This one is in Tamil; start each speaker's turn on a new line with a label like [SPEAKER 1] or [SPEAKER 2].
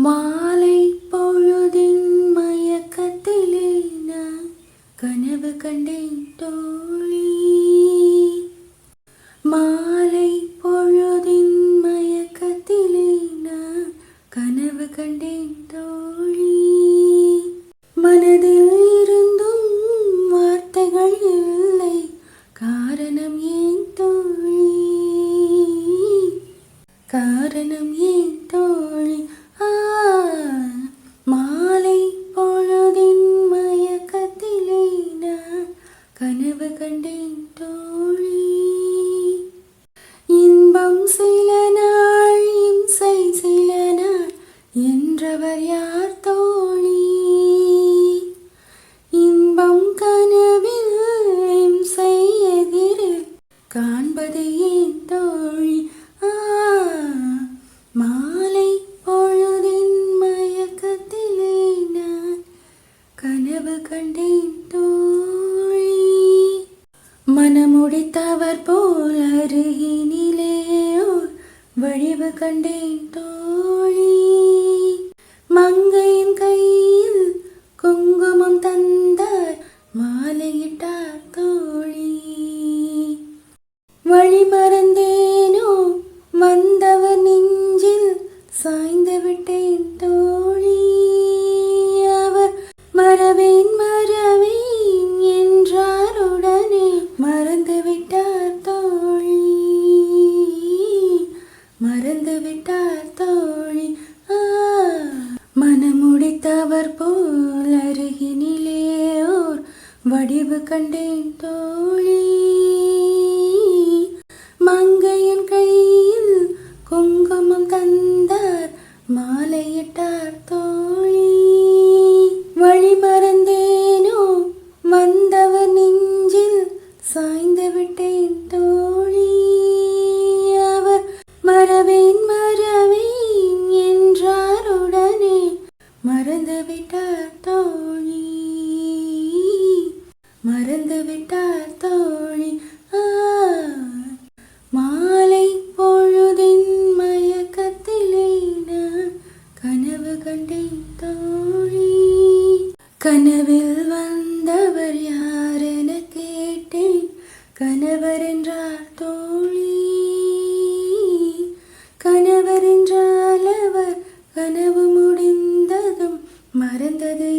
[SPEAKER 1] மாலை பொழுதின் மயக்கத்திலே நான் கனவு கண்டேன் தோழி. மாலை பொழுதின் மயக்கத்திலே நான் கனவு கண்டேன் தோழி. மனதில் இருந்தும் வார்த்தைகள் இல்லை, காரணம் ஏன் தோழி? காரணம் ஏன் தோழி? மாலை பொழுதின் மயக்கத்திலே நான் கனவு கண்டேன் தோழி. இன்பம் சில நாள் இம்சை சில நாள் என்றவர் யார் தோழி? இன்பம் கனவில் இம்சை எதிரில் காண்பது ஏன் தோழி? மாலை பொழுதின் மயக்கத்திலே நான் கனவு கண்டேன் தோழி. மனமுடித்தவர் போல் அருகினிலே ஓர் வழிவு கண்டேன் தோழி. மங்கையின் கையில் குங்குமம் தந்தார், மாலையிட்டார் தோழி. வழி மறந்தேனோ வந்தவர் நெஞ்சில் சாய்ந்து விட்டேன் தோழி. அவர் மறவேன் மறவேன் என்றார், உடனே மறந்து விட்டார் தோழி. மறந்து விட்டார் தோழி. மனமுடித்தவர் போல் அருகினிலே ஓர் வடிவு கண்டேன் தோழி. மங்கையின் கையில் குங்குமம் தந்தார், மாலையிட்டார் தோழி. வழி மறந்தேனோ வந்தவர் நெஞ்சில் சாய்ந்து விட்டேன் தோழி. அவர் மறவேன் மறவேன் என்றார், உடனே மறந்து விட்டார் தோழி. மறந்து விட்டார் தோழி. மாலை பொழுதின் மயக்கத்திலே நான் கனவு கண்டேன் தோழி. கனவில் வந்தவர் யார் என கேட்டேன், கணவர் என்றார் தோழி. கணவர் என்றால் அவர் கனவு முடிந்ததும் மறந்தது